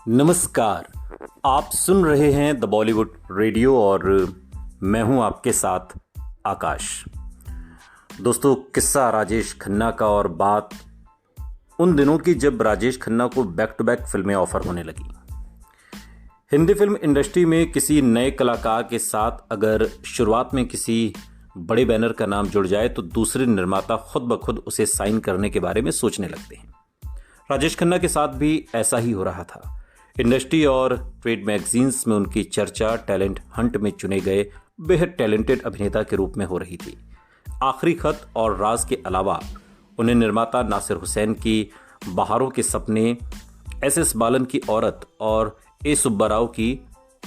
नमस्कार। आप सुन रहे हैं द बॉलीवुड रेडियो और मैं हूं आपके साथ आकाश। दोस्तों, किस्सा राजेश खन्ना का और बात उन दिनों की जब राजेश खन्ना को बैक टू बैक फिल्में ऑफर होने लगी। हिंदी फिल्म इंडस्ट्री में किसी नए कलाकार के साथ अगर शुरुआत में किसी बड़े बैनर का नाम जुड़ जाए तो दूसरे निर्माता खुद ब खुद उसे साइन करने के बारे में सोचने लगते हैं। राजेश खन्ना के साथ भी ऐसा ही हो रहा था। इंडस्ट्री और ट्रेड मैगजीन्स में उनकी चर्चा टैलेंट हंट में चुने गए बेहद टैलेंटेड अभिनेता के रूप में हो रही थी। आखिरी खत और राज के अलावा उन्हें निर्माता नासिर हुसैन की बहारों के सपने, एस बालन की औरत और ए सुब्बा राव की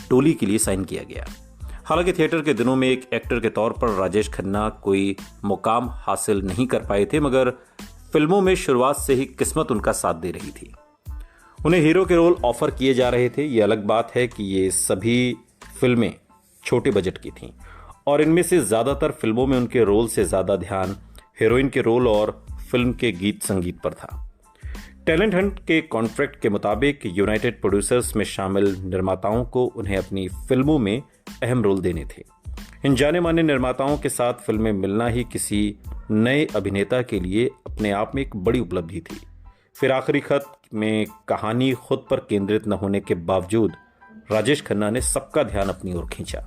टोली के लिए साइन किया गया। हालांकि थिएटर के दिनों में एक एक्टर के तौर पर राजेश खन्ना कोई मुकाम हासिल नहीं कर पाए थे, मगर फिल्मों में शुरुआत से ही किस्मत उनका साथ दे रही थी। उन्हें हीरो के रोल ऑफर किए जा रहे थे। ये अलग बात है कि ये सभी फिल्में छोटे बजट की थीं और इनमें से ज़्यादातर फिल्मों में उनके रोल से ज़्यादा ध्यान हीरोइन के रोल और फिल्म के गीत संगीत पर था। टैलेंट हंट के कॉन्ट्रैक्ट के मुताबिक यूनाइटेड प्रोड्यूसर्स में शामिल निर्माताओं को उन्हें अपनी फिल्मों में अहम रोल देने थे। इन जाने माने निर्माताओं के साथ फिल्में मिलना ही किसी नए अभिनेता के लिए अपने आप में एक बड़ी उपलब्धि थी। फिर आखिरी खत में कहानी खुद पर केंद्रित न होने के बावजूद राजेश खन्ना ने सबका ध्यान अपनी ओर खींचा।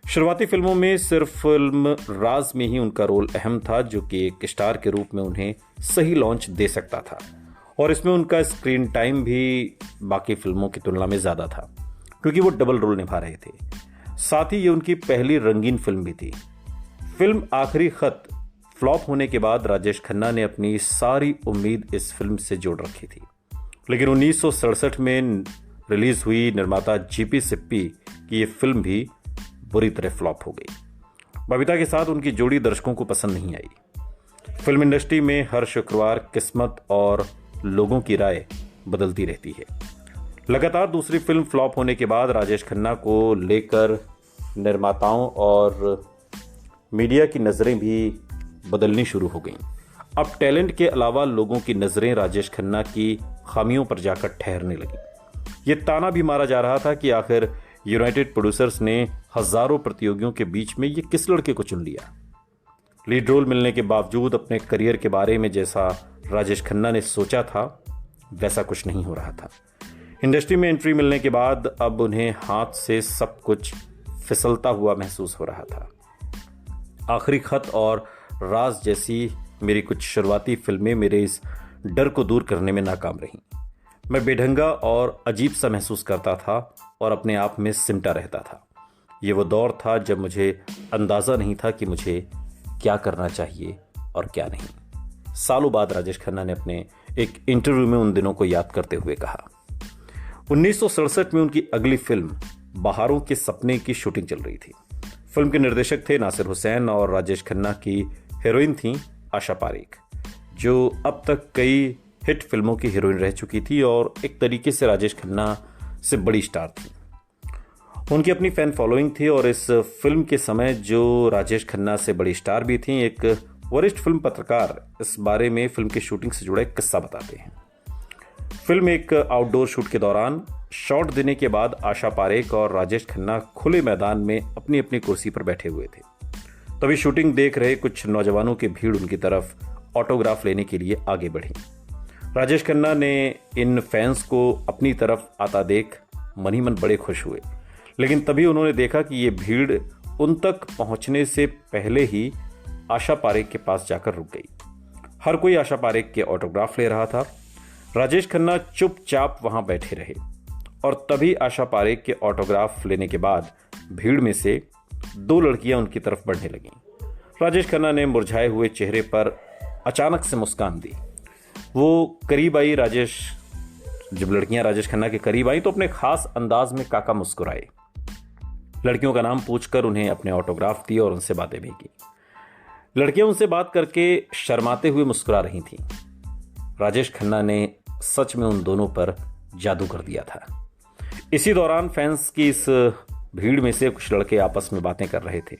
शुरुआती फिल्मों में सिर्फ फिल्म राज में ही उनका रोल अहम था, जो कि एक स्टार के रूप में उन्हें सही लॉन्च दे सकता था और इसमें उनका स्क्रीन टाइम भी बाकी फिल्मों की तुलना में ज़्यादा था क्योंकि वो डबल रोल निभा रहे थे। साथ ही ये उनकी पहली रंगीन फिल्म भी थी। फिल्म आखिरी खत फ्लॉप होने के बाद राजेश खन्ना ने अपनी सारी उम्मीद इस फिल्म से जोड़ रखी थी, लेकिन 1967 में रिलीज हुई निर्माता जीपी सिप्पी की ये फिल्म भी बुरी तरह फ्लॉप हो गई। बबीता के साथ उनकी जोड़ी दर्शकों को पसंद नहीं आई। फिल्म इंडस्ट्री में हर शुक्रवार किस्मत और लोगों की राय बदलती रहती है। लगातार दूसरी फिल्म फ्लॉप होने के बाद राजेश खन्ना को लेकर निर्माताओं और मीडिया की नज़रें भी बदलनी शुरू हो गईं। अब टैलेंट के अलावा लोगों की नज़रें राजेश खन्ना की खामियों पर जाकर ठहरने लगी। ये ताना भी मारा जा रहा था कि आखिर यूनाइटेड प्रोड्यूसर्स ने हजारों प्रतियोगियों के बीच में ये किस लड़के को चुन लिया। लीड रोल मिलने के बावजूद अपने करियर के बारे में जैसा राजेश खन्ना ने सोचा था वैसा कुछ नहीं हो रहा था। इंडस्ट्री में एंट्री मिलने के बाद अब उन्हें हाथ से सब कुछ फिसलता हुआ महसूस हो रहा था। आखिरी खत और राज जैसी मेरी कुछ शुरुआती फिल्में मेरे इस डर को दूर करने में नाकाम रहीं। मैं बेढंगा और अजीब सा महसूस करता था और अपने आप में सिमटा रहता था। ये वो दौर था जब मुझे अंदाज़ा नहीं था कि मुझे क्या करना चाहिए और क्या नहीं। सालों बाद राजेश खन्ना ने अपने एक इंटरव्यू में उन दिनों को याद करते हुए कहा। 1967 में उनकी अगली फिल्म बहारों के सपने की शूटिंग चल रही थी। फिल्म के निर्देशक थे नासिर हुसैन और राजेश खन्ना की हीरोइन थी आशा पारेख, जो अब तक कई हिट फिल्मों की हीरोइन रह चुकी थी और एक तरीके से राजेश खन्ना से बड़ी स्टार थी। उनकी अपनी फैन फॉलोइंग थी और इस फिल्म के समय जो राजेश खन्ना से बड़ी स्टार भी थी, एक वरिष्ठ फिल्म पत्रकार इस बारे में फिल्म की शूटिंग से जुड़ा एक किस्सा बताते हैं। फिल्म एक आउटडोर शूट के दौरान शॉट देने के बाद आशा पारेख और राजेश खन्ना खुले मैदान में अपनी अपनी कुर्सी पर बैठे हुए थे। तभी शूटिंग देख रहे कुछ नौजवानों की भीड़ उनकी तरफ ऑटोग्राफ लेने के लिए आगे बढ़ी। राजेश खन्ना ने इन फैंस को अपनी तरफ आता देख मन ही मन बड़े खुश हुए, लेकिन तभी उन्होंने देखा कि ये भीड़ उन तक पहुंचने से पहले ही आशा पारेख के पास जाकर रुक गई। हर कोई आशा पारेख के ऑटोग्राफ ले रहा था। राजेश खन्ना चुपचाप वहां बैठे रहे और तभी आशा पारेख के ऑटोग्राफ लेने के बाद भीड़ में से दो लड़कियां उनकी तरफ बढ़ने लगीं। राजेश खन्ना ने मुरझाए हुए चेहरे पर अचानक से मुस्कान दी। वो करीब आई। जब लड़कियां राजेश खन्ना के करीब आई तो अपने खास अंदाज में काका मुस्कुराए। लड़कियों का नाम पूछकर उन्हें अपने ऑटोग्राफ दिए और उनसे बातें भी की। लड़कियां उनसे बात करके शर्माते हुए मुस्कुरा रही थीं। राजेश खन्ना ने सच में उन दोनों पर जादू कर दिया था। इसी दौरान फैंस की इस भीड़ में से कुछ लड़के आपस में बातें कर रहे थे।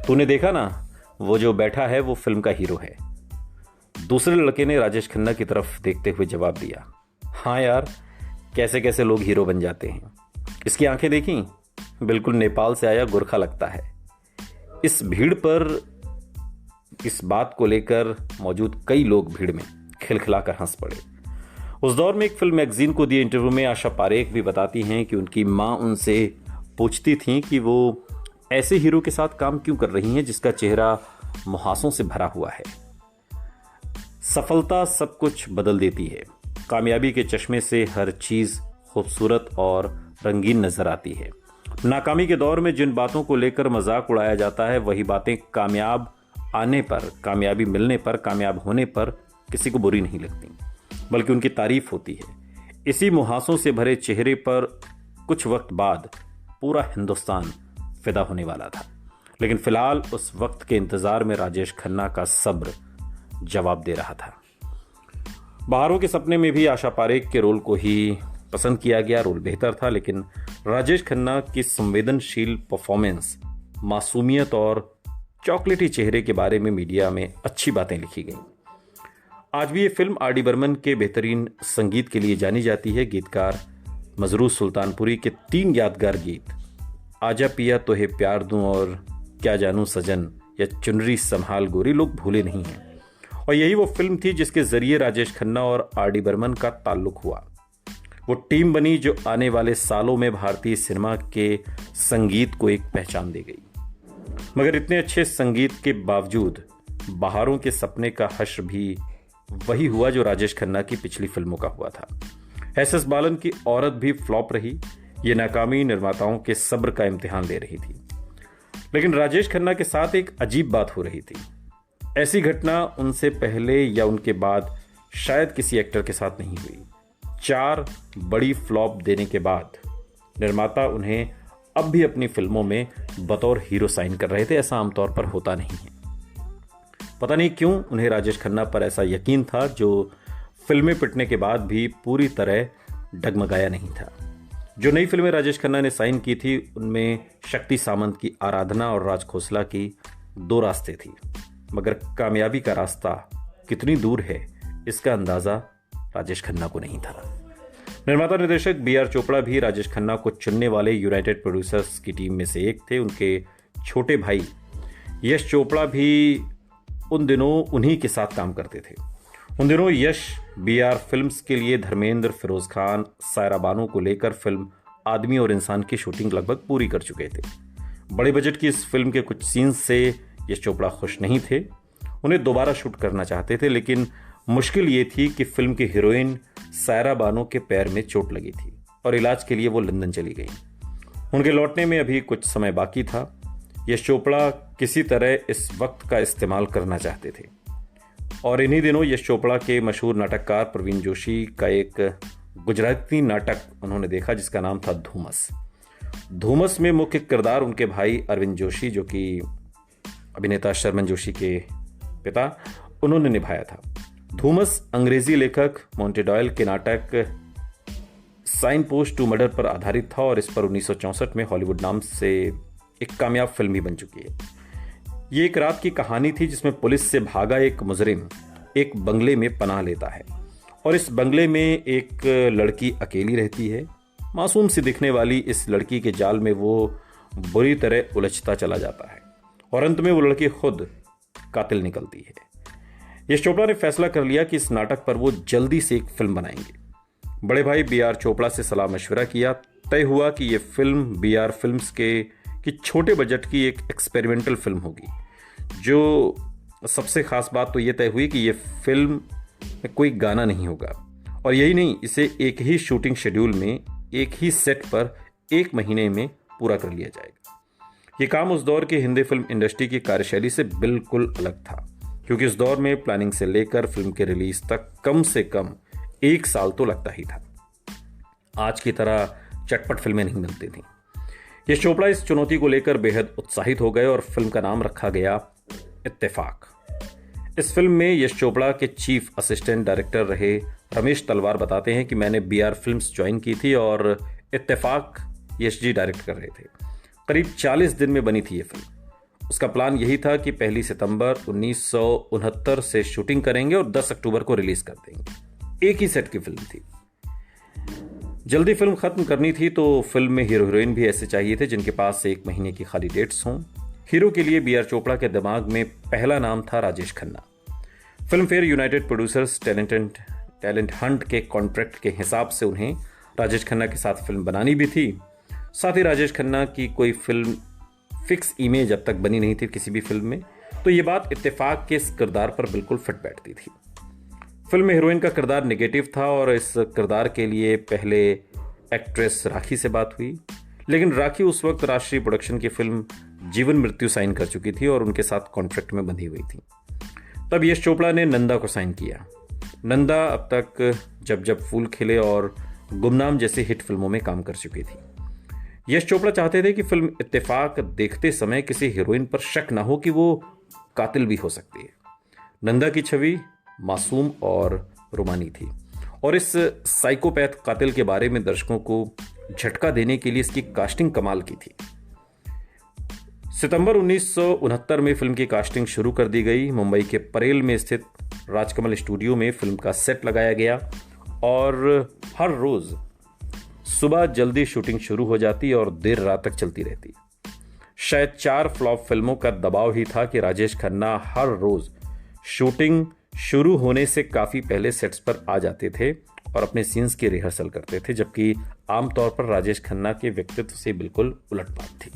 तूने देखा ना, वो जो बैठा है वो फिल्म का हीरो है। दूसरे लड़के ने राजेश खन्ना की तरफ देखते हुए जवाब दिया, हाँ यार, कैसे कैसे लोग हीरो बन जाते हैं। इसकी आंखें देखी, बिल्कुल नेपाल से आया गोरखा लगता है। इस भीड़ पर इस बात को लेकर मौजूद कई लोग भीड़ में खिलखिलाकर हंस पड़े। उस दौर में एक फिल्म मैगजीन को दिए इंटरव्यू में आशा पारेख भी बताती हैं कि उनकी मां उनसे पूछती थी कि वो ऐसे हीरो के साथ काम क्यों कर रही हैं जिसका चेहरा मुहासों से भरा हुआ है। सफलता सब कुछ बदल देती है। कामयाबी के चश्मे से हर चीज खूबसूरत और रंगीन नजर आती है। नाकामी के दौर में जिन बातों को लेकर मजाक उड़ाया जाता है वही बातें कामयाब आने पर, कामयाबी मिलने पर, कामयाब होने पर किसी को बुरी नहीं लगती, बल्कि उनकी तारीफ होती है। इसी मुहासों से भरे चेहरे पर कुछ वक्त बाद पूरा हिंदुस्तान फिदा होने वाला था। लेकिन फिलहाल उस वक्त के इंतजार में राजेश खन्ना का सब्र जवाब दे रहा था। बहारों के सपने में भी आशा पारेख के रोल को ही पसंद किया गया। रोल बेहतर था, लेकिन राजेश खन्ना की संवेदनशील परफॉर्मेंस, मासूमियत और चॉकलेटी चेहरे के बारे में मीडिया में अच्छी बातें लिखी गईं। आज भी ये फिल्म आर.डी. बर्मन के बेहतरीन संगीत के लिए जानी जाती है। गीतकार मजरूर सुल्तानपुरी के 3 यादगार गीत, आजा पिया तोहे प्यार दूं और क्या जानू सजन या चुनरी संभाल गोरी, लोग भूले नहीं हैं। और यही वो फिल्म थी जिसके जरिए राजेश खन्ना और आर.डी. बर्मन का ताल्लुक हुआ। वो टीम बनी जो आने वाले सालों में भारतीय सिनेमा के संगीत को एक पहचान दे गई। मगर इतने अच्छे संगीत के बावजूद बहारों के सपने का हश्र भी वही हुआ जो राजेश खन्ना की पिछली फिल्मों का हुआ था। एस.एस. बालन की औरत भी फ्लॉप रही। ये नाकामी निर्माताओं के सब्र का इम्तिहान ले रही थी। लेकिन राजेश खन्ना के साथ एक अजीब बात हो रही थी। ऐसी घटना उनसे पहले या उनके बाद शायद किसी एक्टर के साथ नहीं हुई। 4 बड़ी फ्लॉप देने के बाद निर्माता उन्हें अब भी अपनी फिल्मों में बतौर हीरो साइन कर रहे थे। ऐसा आमतौर पर होता नहीं है। पता नहीं क्यों उन्हें राजेश खन्ना पर ऐसा यकीन था जो फिल्में पिटने के बाद भी पूरी तरह डगमगाया नहीं था। जो नई फिल्में राजेश खन्ना ने साइन की थी उनमें शक्ति सामंत की आराधना और राज खोसला की 2 रास्ते थी। मगर कामयाबी का रास्ता कितनी दूर है इसका अंदाजा राजेश खन्ना को नहीं था। निर्माता निर्देशक B.R. चोपड़ा भी राजेश खन्ना को चुनने वाले यूनाइटेड प्रोड्यूसर्स की टीम में से एक थे। उनके छोटे भाई यश चोपड़ा भी उन दिनों उन्हीं के साथ काम करते थे। उन दिनों यश B.R. फिल्म्स के लिए धर्मेंद्र, फिरोज खान, सायरा बानो को लेकर फिल्म आदमी और इंसान की शूटिंग लगभग पूरी कर चुके थे। बड़े बजट की इस फिल्म के कुछ सीन्स से यश चोपड़ा खुश नहीं थे। उन्हें दोबारा शूट करना चाहते थे, लेकिन मुश्किल ये थी कि फिल्म की हीरोइन सायरा बानो के पैर में चोट लगी थी और इलाज के लिए वो लंदन चली गई। उनके लौटने में अभी कुछ समय बाकी था। यश चोपड़ा किसी तरह इस वक्त का इस्तेमाल करना चाहते थे और इन्हीं दिनों यश चोपड़ा के मशहूर नाटककार प्रवीण जोशी का एक गुजराती नाटक उन्होंने देखा जिसका नाम था धूमस। धूमस में मुख्य किरदार उनके भाई अरविंद जोशी, जो कि अभिनेता शर्मन जोशी के पिता, उन्होंने निभाया था। धूमस अंग्रेजी लेखक मोंटे डॉयल के नाटक साइन पोस्ट टू मर्डर पर आधारित था और इस पर 1964 में हॉलीवुड नाम से एक कामयाब फिल्म भी बन चुकी है। ये एक रात की कहानी थी जिसमें पुलिस से भागा एक मुजरिम एक बंगले में पनाह लेता है और इस बंगले में एक लड़की अकेली रहती है। मासूम सी दिखने वाली इस लड़की के जाल में वो बुरी तरह उलझता चला जाता है और अंत में वो लड़की खुद कातिल निकलती है। यश चोपड़ा ने फैसला कर लिया कि इस नाटक पर वो जल्दी से एक फिल्म बनाएंगे। बड़े भाई B.R. चोपड़ा से सलाह मशवरा किया। तय हुआ कि ये फिल्म B.R. फिल्म्स की छोटे बजट की एक एक्सपेरिमेंटल फिल्म होगी। जो सबसे खास बात तो ये तय हुई कि ये फिल्म में कोई गाना नहीं होगा और यही नहीं, इसे एक ही शूटिंग शेड्यूल में एक ही सेट पर 1 महीने में पूरा कर लिया जाएगा। ये काम उस दौर की हिंदी फिल्म इंडस्ट्री की कार्यशैली से बिल्कुल अलग था, क्योंकि उस दौर में प्लानिंग से लेकर फिल्म के रिलीज तक कम से कम 1 साल तो लगता ही था। आज की तरह चटपट फिल्में नहीं बनती थीं। यश चोपड़ा इस चुनौती को लेकर बेहद उत्साहित हो गए और फिल्म का नाम रखा गया इत्तेफाक। इस फिल्म में यश चोपड़ा के चीफ असिस्टेंट डायरेक्टर रहे रमेश तलवार बताते हैं कि मैंने B.R. फिल्म्स ज्वाइन की थी और इत्तेफाक यश जी डायरेक्ट कर रहे थे। करीब 40 दिन में बनी थी ये फिल्म। उसका प्लान यही था कि 1 सितंबर 1969 से शूटिंग करेंगे और 10 अक्टूबर को रिलीज कर देंगे। एक ही सेट की फिल्म थी। जल्दी फिल्म खत्म करनी थी तो फिल्म में हीरो हीरोइन भी ऐसे चाहिए थे जिनके पास 1 महीने की खाली डेट्स हों। हीरो के लिए बी आर चोपड़ा के दिमाग में पहला नाम था Rajesh Khanna. Film fair United producers talent Hunt के कॉन्ट्रैक्ट के हिसाब से उन्हें राजेश खन्ना के साथ फिल्म बनानी भी थी। साथ ही राजेश खन्ना की कोई फिल्म फिक्स इमेज अब तक बनी नहीं थी किसी भी फिल्म में, तो ये बात इत्तेफाक के इस किरदार पर बिल्कुल फिट बैठती थी। फिल्म में हीरोइन का किरदार नेगेटिव था और इस किरदार के लिए पहले एक्ट्रेस राखी से बात हुई, लेकिन राखी उस वक्त राष्ट्रीय प्रोडक्शन की फिल्म जीवन मृत्यु साइन कर चुकी थी और उनके साथ कॉन्ट्रैक्ट में बंधी हुई थी। तब यश चोपड़ा ने नंदा को साइन किया। नंदा अब तक जब जब फूल खिले और गुमनाम जैसी हिट फिल्मों में काम कर चुकी थी। यश चोपड़ा चाहते थे कि फिल्म इत्तेफाक देखते समय किसी हीरोइन पर शक ना हो कि वो कातिल भी हो सकती है। नंदा की छवि मासूम और रोमानी थी और इस साइकोपैथ कातिल के बारे में दर्शकों को झटका देने के लिए इसकी कास्टिंग कमाल की थी। सितंबर 1969 में फिल्म की कास्टिंग शुरू कर दी गई। मुंबई के परेल में स्थित राजकमल स्टूडियो में फिल्म का सेट लगाया गया और हर रोज सुबह जल्दी शूटिंग शुरू हो जाती और देर रात तक चलती रहती। शायद 4 फ्लॉप फिल्मों का दबाव ही था कि राजेश खन्ना हर रोज शूटिंग शुरू होने से काफी पहले सेट्स पर आ जाते थे और अपने सीन्स की रिहर्सल करते थे, जबकि आमतौर पर राजेश खन्ना के व्यक्तित्व से बिल्कुल उलट बात थी।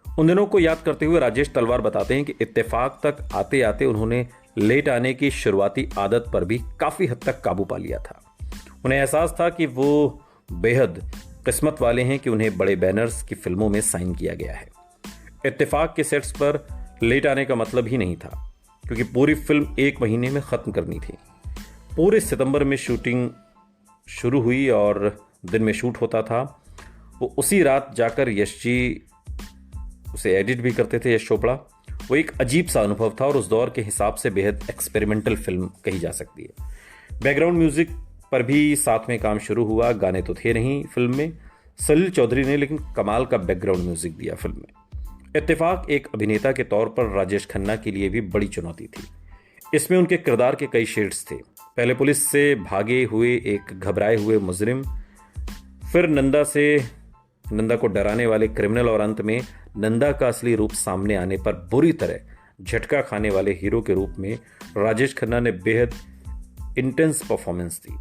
उन दिनों को याद करते हुए राजेश तलवार बताते हैं कि इत्तेफाक तक आते आते उन्होंने लेट आने की शुरुआती आदत पर भी काफी हद तक काबू पा लिया था। उन्हें एहसास था कि वो बेहद किस्मत वाले हैं कि उन्हें बड़े बैनर्स की फिल्मों में साइन किया गया है। इत्तेफाक के सेट्स पर लेट आने का मतलब ही नहीं था, क्योंकि पूरी फिल्म 1 महीने में खत्म करनी थी। पूरे सितंबर में शूटिंग शुरू हुई और दिन में शूट होता था। वो उसी रात जाकर यश जी उसे एडिट भी करते थे, यश चोपड़ा। वो एक अजीब सा अनुभव था और उस दौर के हिसाब से बेहद एक्सपेरिमेंटल फिल्म कही जा सकती है। बैकग्राउंड म्यूजिक पर भी साथ में काम शुरू हुआ। गाने तो थे नहीं फिल्म में, सलील चौधरी ने लेकिन कमाल का बैकग्राउंड म्यूजिक दिया फिल्म में। इत्तेफाक एक अभिनेता के तौर पर राजेश खन्ना के लिए भी बड़ी चुनौती थी। इसमें उनके किरदार के कई शेड्स थे। पहले पुलिस से भागे हुए एक घबराए हुए मुजरिम, फिर नंदा को डराने वाले क्रिमिनल और अंत में नंदा का असली रूप सामने आने पर बुरी तरह झटका खाने वाले हीरो के रूप में राजेश खन्ना ने बेहद इंटेंस परफॉर्मेंस दी।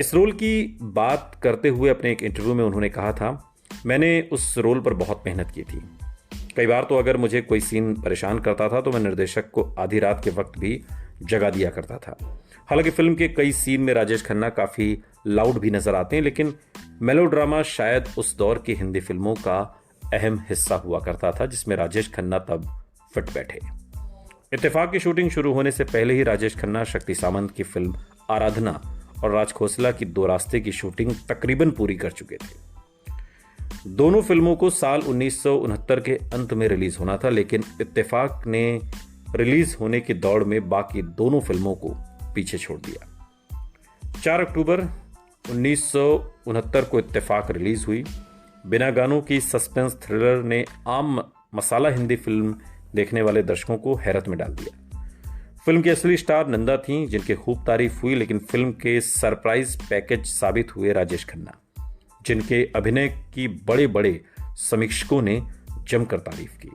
इस रोल की बात करते हुए अपने एक इंटरव्यू में उन्होंने कहा था, मैंने उस रोल पर बहुत मेहनत की थी। कई बार तो अगर मुझे कोई सीन परेशान करता था तो मैं निर्देशक को आधी रात के वक्त भी जगा दिया करता था। हालांकि फिल्म के कई सीन में राजेश खन्ना काफी लाउड भी नजर आते हैं, लेकिन मेलोड्रामा शायद उस दौर की हिंदी फिल्मों का अहम हिस्सा हुआ करता था, जिसमें राजेश खन्ना तब फिट बैठे। इत्तेफाक की शूटिंग शुरू होने से पहले ही राजेश खन्ना शक्ति सामंत की फिल्म आराधना और राज खोसला की 2 रास्ते की शूटिंग तकरीबन पूरी कर चुके थे। दोनों फिल्मों को साल 1969 के अंत में रिलीज होना था, लेकिन इत्तेफाक ने रिलीज होने की दौड़ में बाकी दोनों फिल्मों को पीछे छोड़ दिया। 4 अक्टूबर 1969 को इत्तेफाक रिलीज हुई। बिना गानों की सस्पेंस थ्रिलर ने आम मसाला हिंदी फिल्म देखने वाले दर्शकों को हैरत में डाल दिया। फिल्म की असली स्टार नंदा थीं, जिनकी खूब तारीफ हुई, लेकिन फिल्म के सरप्राइज पैकेज साबित हुए राजेश खन्ना, जिनके अभिनय की बड़े बड़े समीक्षकों ने जमकर तारीफ की।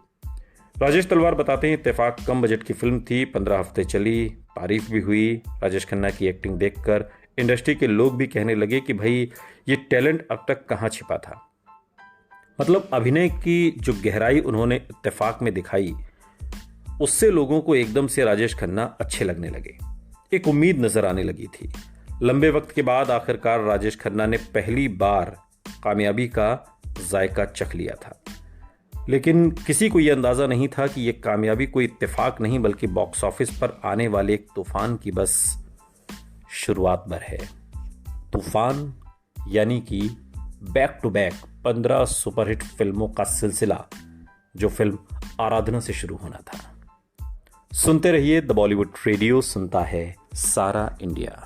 राजेश तलवार बताते हैं, इत्तेफाक कम बजट की फिल्म थी, 15 हफ्ते चली, तारीफ भी हुई। राजेश खन्ना की एक्टिंग देखकर इंडस्ट्री के लोग भी कहने लगे कि भाई ये टैलेंट अब तक कहाँ छिपा था। मतलब अभिनय की जो गहराई उन्होंने इत्तेफाक में दिखाई, उससे लोगों को एकदम से राजेश खन्ना अच्छे लगने लगे। एक उम्मीद नजर आने लगी थी। लंबे वक्त के बाद आखिरकार राजेश खन्ना ने पहली बार कामयाबी का जायका चख लिया था, लेकिन किसी को यह अंदाजा नहीं था कि यह कामयाबी कोई इत्तेफाक नहीं बल्कि बॉक्स ऑफिस पर आने वाले एक तूफान की बस शुरुआत भर है। तूफान यानी कि बैक टू बैक 15 सुपरहिट फिल्मों का सिलसिला, जो फिल्म आराधना से शुरू होना था। सुनते रहिए द बॉलीवुड रेडियो, सुनता है सारा इंडिया।